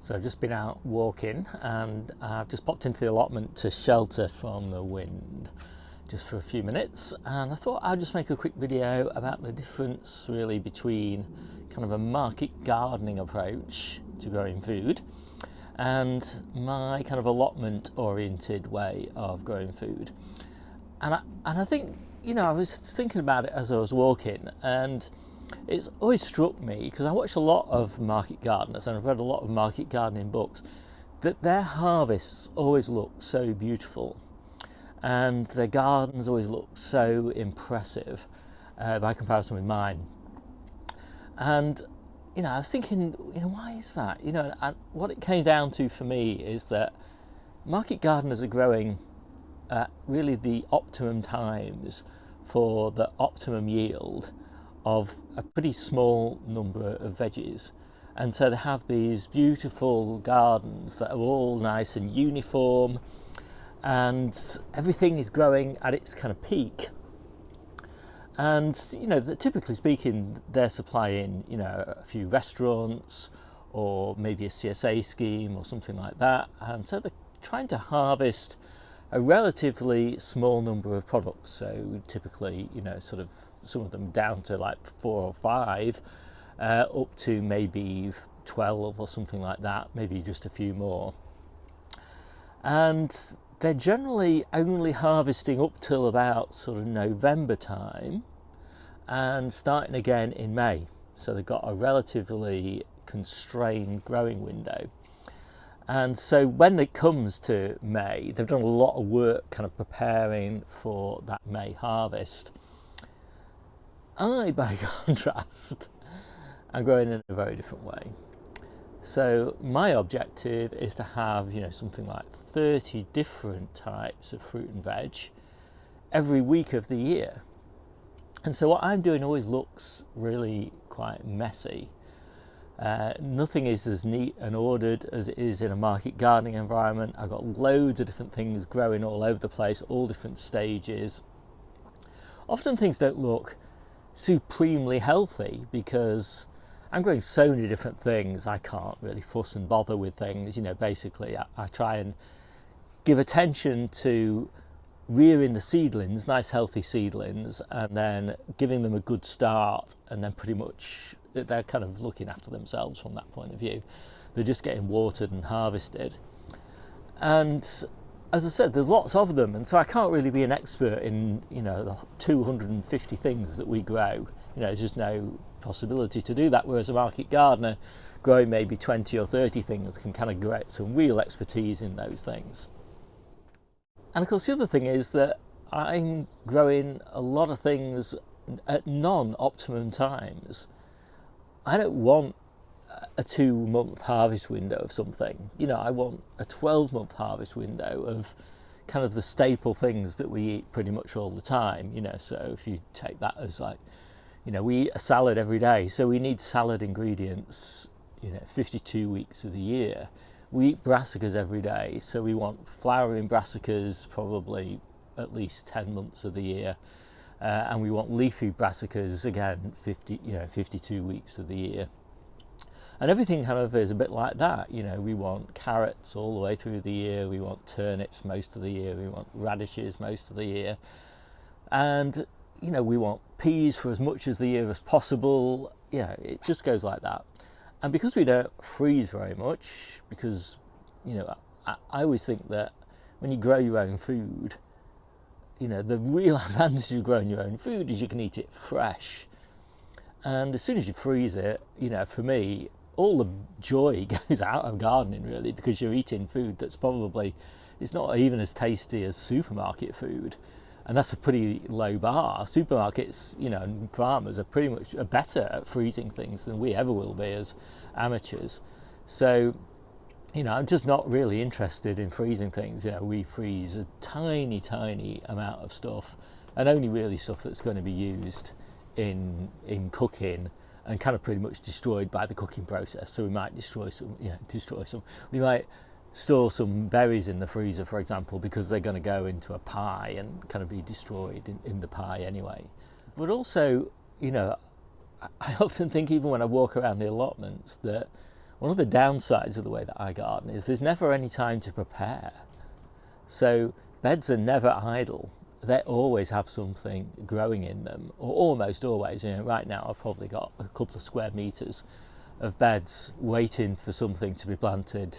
So I've just been out walking and I've just popped into the allotment to shelter from the wind just for a few minutes, and I thought I'd just make a quick video about the difference really between kind of a market gardening approach to growing food and my kind of allotment oriented way of growing food. And I think, I was thinking about it as I was walking, and it's always struck me, because I watch a lot of market gardeners and I've read a lot of market gardening books, that their harvests always look so beautiful and their gardens always look so impressive by comparison with mine. And I was thinking, why is that? And what it came down to for me is that market gardeners are growing at really the optimum times for the optimum yield of a pretty small number of veggies. And so they have these beautiful gardens that are all nice and uniform, and everything is growing at its kind of peak. And typically speaking, they're supplying a few restaurants or maybe a CSA scheme or something like that, and so they're trying to harvest a relatively small number of products. So typically, sort of some of them down to like 4 or 5, up to maybe 12 or something like that, maybe just a few more. And they're generally only harvesting up till about sort of November time and starting again in May. So they've got a relatively constrained growing window. And so when it comes to May, they've done a lot of work kind of preparing for that May harvest. I, by contrast, am growing in a very different way. So my objective is to have, something like 30 different types of fruit and veg every week of the year. And so what I'm doing always looks really quite messy. Nothing is as neat and ordered as it is in a market gardening environment. I've got loads of different things growing all over the place, all different stages. Often things don't look supremely healthy because I'm growing so many different things. I can't really fuss and bother with things. Basically I try and give attention to rearing the seedlings, nice healthy seedlings, and then giving them a good start, and then pretty much they're kind of looking after themselves from that point of view. They're just getting watered and harvested. And as I said, there's lots of them, and so I can't really be an expert in the 250 things that we grow. There's just no possibility to do that, whereas a market gardener growing maybe 20 or 30 things can kind of get some real expertise in those things. And of course the other thing is that I'm growing a lot of things at non-optimum times. I don't want a 2-month harvest window of something. I want a 12-month harvest window of kind of the staple things that we eat pretty much all the time. So if you take that as like, we eat a salad every day, so we need salad ingredients 52 weeks of the year. We eat brassicas every day, so we want flowering brassicas probably at least 10 months of the year. And we want leafy brassicas again 52 weeks of the year. And everything kind of is a bit like that. We want carrots all the way through the year, we want turnips most of the year, we want radishes most of the year, and we want peas for as much of the year as possible. It just goes like that. And because we don't freeze very much, because I always think that when you grow your own food, the real advantage of growing your own food is you can eat it fresh. And as soon as you freeze it, for me, all the joy goes out of gardening really, because you're eating food that's probably, it's not even as tasty as supermarket food. And that's a pretty low bar. Supermarkets, and farmers are pretty much better at freezing things than we ever will be as amateurs. So, I'm just not really interested in freezing things. We freeze a tiny, tiny amount of stuff, and only really stuff that's going to be used in cooking and kind of pretty much destroyed by the cooking process. So we might destroy some. We might store some berries in the freezer, for example, because they're going to go into a pie and kind of be destroyed in the pie anyway. But also, I often think, even when I walk around the allotments, that one of the downsides of the way that I garden is there's never any time to prepare. So beds are never idle. They always have something growing in them, or almost always. Right now I've probably got a couple of square meters of beds waiting for something to be planted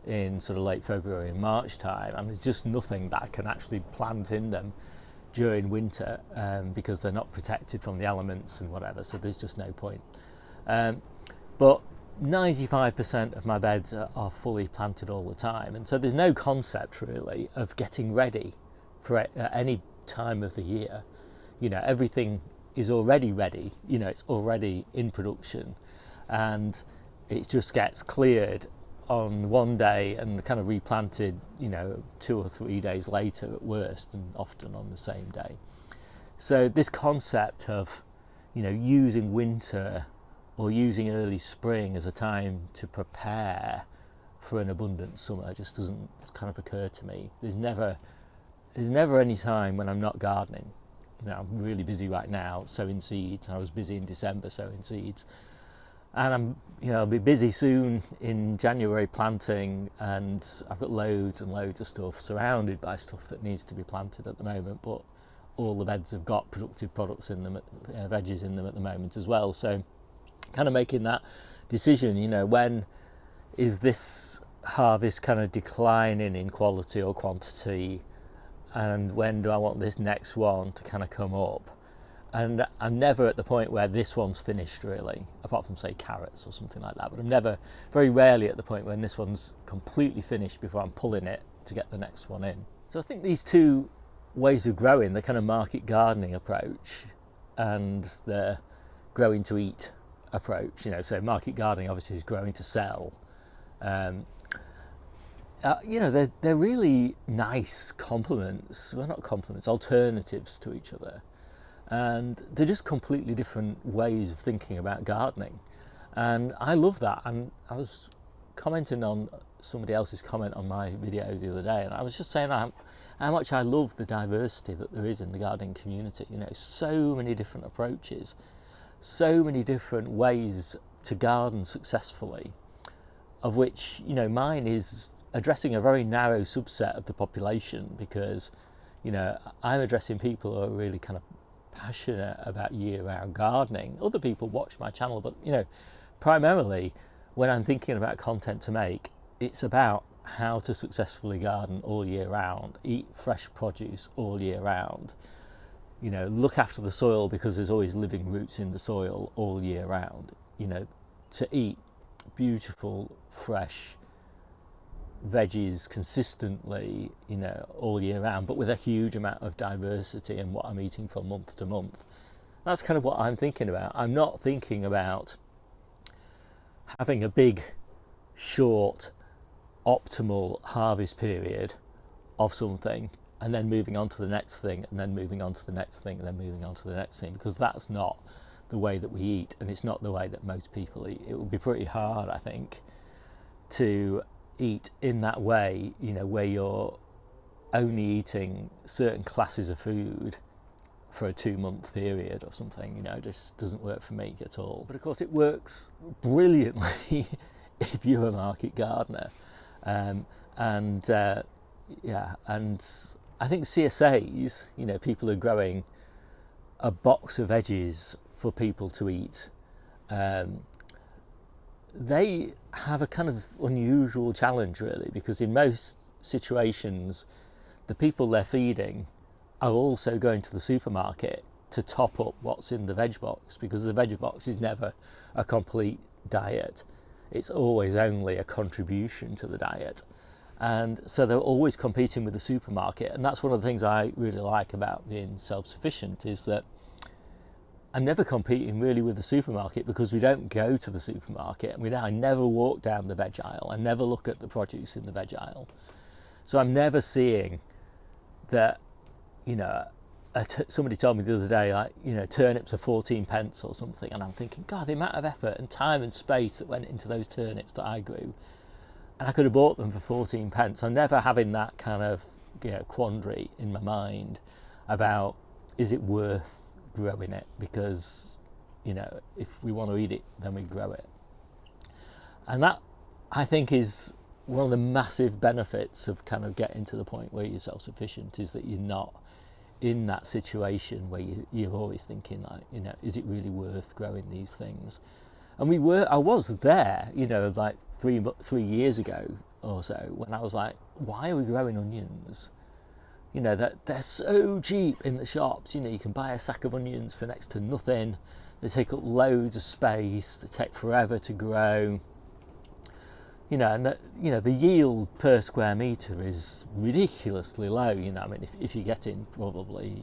in sort of late February and March time, and there's just nothing that I can actually plant in them during winter because they're not protected from the elements and whatever, so there's just no point. But 95% of my beds are fully planted all the time, and so there's no concept really of getting ready for any time of the year. Everything is already ready, it's already in production, and it just gets cleared on one day and kind of replanted 2 or 3 days later at worst, and often on the same day. So this concept of using winter or using early spring as a time to prepare for an abundant summer just doesn't kind of occur to me. There's never any time when I'm not gardening. I'm really busy right now sowing seeds. I was busy in December sowing seeds, and I'll be busy soon in January planting, and I've got loads and loads of stuff, surrounded by stuff that needs to be planted at the moment, but all the beds have got productive products in them, veggies in them at the moment as well. So kind of making that decision, when is this harvest kind of declining in quality or quantity, and when do I want this next one to kind of come up? And I'm never at the point where this one's finished really, apart from say carrots or something like that, but I'm very rarely at the point when this one's completely finished before I'm pulling it to get the next one in. So I think these two ways of growing, the kind of market gardening approach and the growing to eat approach, so market gardening obviously is growing to sell. They're really nice complements, well not complements, alternatives to each other. And they're just completely different ways of thinking about gardening. And I love that. And I was commenting on somebody else's comment on my video the other day, and I was just saying how much I love the diversity that there is in the gardening community. So many different approaches, so many different ways to garden successfully, of which mine is addressing a very narrow subset of the population, because I'm addressing people who are really kind of passionate about year-round gardening. Other people watch my channel, but primarily when I'm thinking about content to make, it's about how to successfully garden all year round, eat fresh produce all year round, look after the soil because there's always living roots in the soil all year round, to eat beautiful fresh veggies consistently, all year round, but with a huge amount of diversity in what I'm eating from month to month. That's kind of what I'm thinking about. I'm not thinking about having a big, short, optimal harvest period of something and then moving on to the next thing, and then moving on to the next thing, and then moving on to the next thing, because that's not the way that we eat, and it's not the way that most people eat. It would be pretty hard, I think, to eat in that way, where you're only eating certain classes of food for a 2-month period or something. It just doesn't work for me at all. But of course it works brilliantly if you're a market gardener. And I think CSAs, people are growing a box of veggies for people to eat. They have a kind of unusual challenge really, because in most situations the people they're feeding are also going to the supermarket to top up what's in the veg box, because the veg box is never a complete diet. It's always only a contribution to the diet. And so they're always competing with the supermarket. And that's one of the things I really like about being self-sufficient, is that I'm never competing really with the supermarket, because we don't go to the supermarket. I never walk down the veg aisle. I never look at the produce in the veg aisle. So I'm never seeing that, somebody told me the other day, turnips are 14 pence or something. And I'm thinking, God, the amount of effort and time and space that went into those turnips that I grew, and I could have bought them for 14 pence. I'm never having that kind of quandary in my mind about, is it worth growing it, because if we want to eat it, then we grow it. And that I think is one of the massive benefits of kind of getting to the point where you're self-sufficient, is that you're not in that situation where you're always thinking, like, you know, is it really worth growing these things? And I was there, you know, like 3 years ago or so, when I was like, why are we growing onions? You know, that they're so cheap in the shops. You know, you can buy a sack of onions for next to nothing. They take up loads of space. They take forever to grow. You know, and the yield per square metre is ridiculously low. You know, I mean, if you're getting probably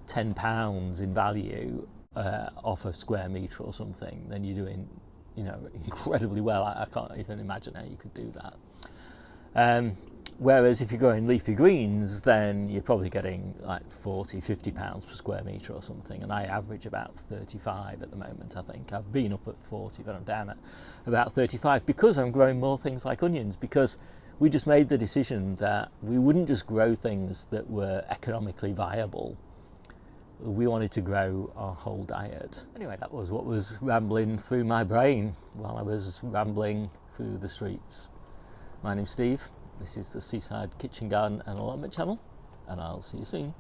£10 in value off a square metre or something, then you're doing, you know, incredibly well. I can't even imagine how you could do that. Whereas if you're growing leafy greens, then you're probably getting like £40-50 per square metre or something, and I average about 35 at the moment. I think I've been up at 40, but I'm down at about 35 because I'm growing more things like onions, because we just made the decision that we wouldn't just grow things that were economically viable. We wanted to grow our whole diet. Anyway, that was what was rambling through my brain while I was rambling through the streets. My name's Steve. This is the Seaside Kitchen Garden and Allotment channel, and I'll see you soon.